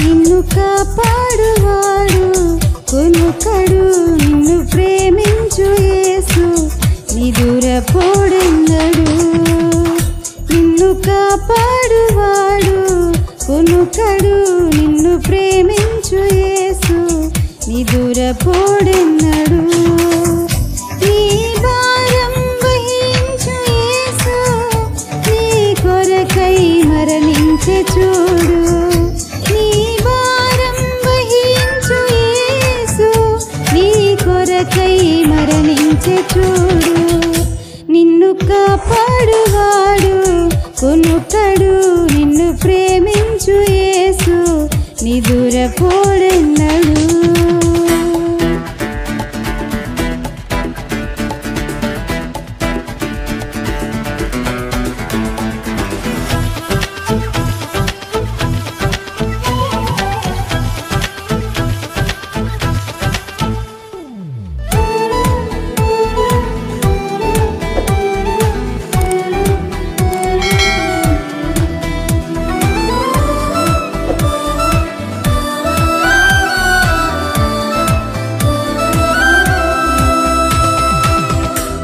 నిన్ను కాపాడువాడు కొనుకడు, నిన్ను ప్రేమించు యేసు నిదురపోడెన్నడు. నిన్ను కాపాడువాడు కొనుకడు, నిన్ను ప్రేమించు యేసు నిదురపోడెన్నడు. నీ భారం వహించు యేసు, నీ కొరకై మరణించె చూడు. నీ భారం వహించు యేసు, నీ కొరకై మరణించె చూడు. నిన్ను కాపాడువాడు కొనుకడు, నిన్ను ప్రేమించు యేసు నిదురపోడెన్నడు.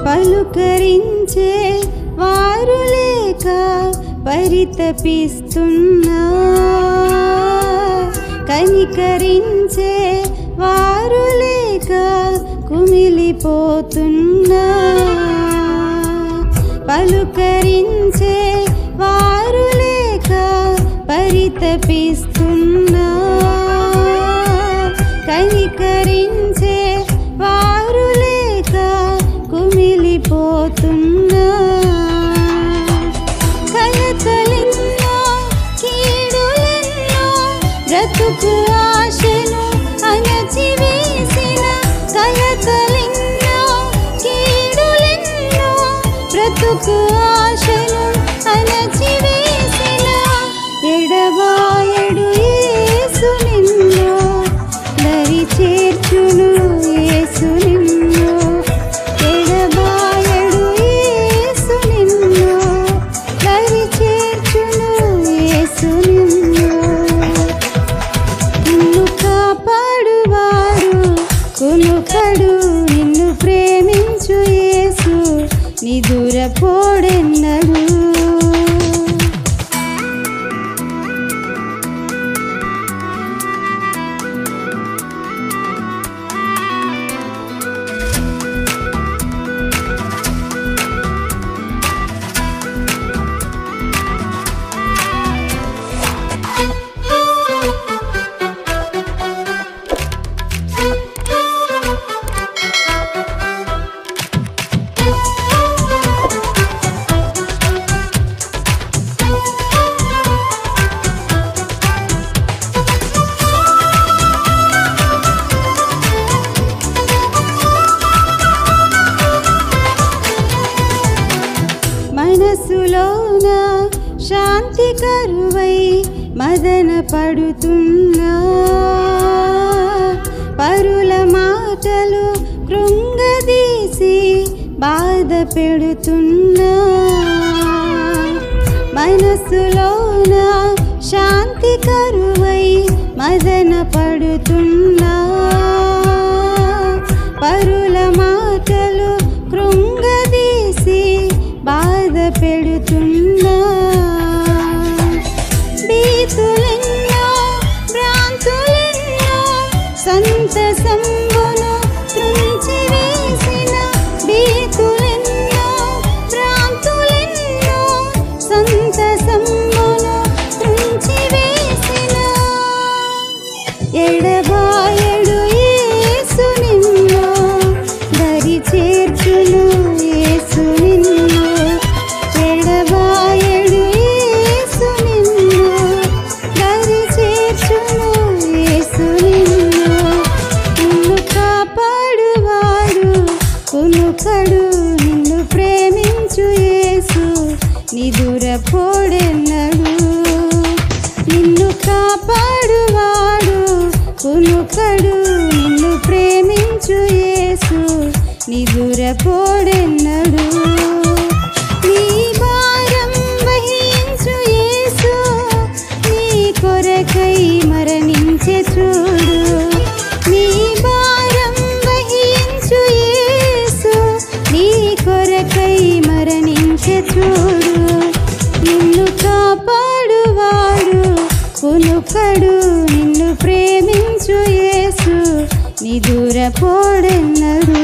పలుకరించే వారు లేక పరితపిస్తున్నా, కనికరించే వారు లేక కుమిలిపోతున్నా. పలుకరించే వారు లేక పరితపిస్తున్నా, కనికరించే వారు లేక కుమిలిపోతున్నా. కలతలెన్నో కీడులెన్నో బ్రతుకు ఆశను అణచివేసిన, కలతలెన్నో కీడులెన్నో బ్రతుకు ఆశను అణచివేసిన. ఎడబాయడు యేసు నిన్ను, దరి చేర్చును యేసు నిన్ను. ఎడబాయడు యేసు నిన్ను, దరి చేర్చును యేసు నిన్ను. నిన్ను కాపాడువాడు కొనుకడు, నిన్ను ప్రేమించు యేసు నిదురపోడెన్నడు. మనసులోన శాంతి కరువై మదన పడుతున్నా, పరుల మాటలు కృంగదీసి బాధ పెడుతున్నా. మనసులోన శాంతి కరువై మదన పడుతున్నా, పరుల మాటలు కృంగదీసి బాధ పెడుతున్నా. బీతులెన్నో భ్రాంతులెన్నో సంతసంబును త్రుంచివేసిన, బీతులెన్నో భ్రాంతులెన్నో సంతసంబును త్రుంచివేసిన. ఎడబాయడు యేసు నిన్ను, దరి చేర్చును యేసు నిన్ను. ఎడబాయడు యేసు నిన్ను, దరి చేర్చును యేసు నిన్ను. నిన్ను కాపాడువాడు కొనుకడు, నిన్ను ప్రేమించు యేసు నిదురపోడెన్నడు. నిన్ను కాపాడువాడు కొనుకడు, నిన్ను ప్రేమించు యేసు నిదురపోడెన్నడు. నీ భారం వహించు యేసు, నీ కొరకై మరణి కరుణించే చూడు. నిన్ను కాపాడువాడు కునుకడు, నిన్ను ప్రేమించు యేసు నిదురపోడెన్నడు.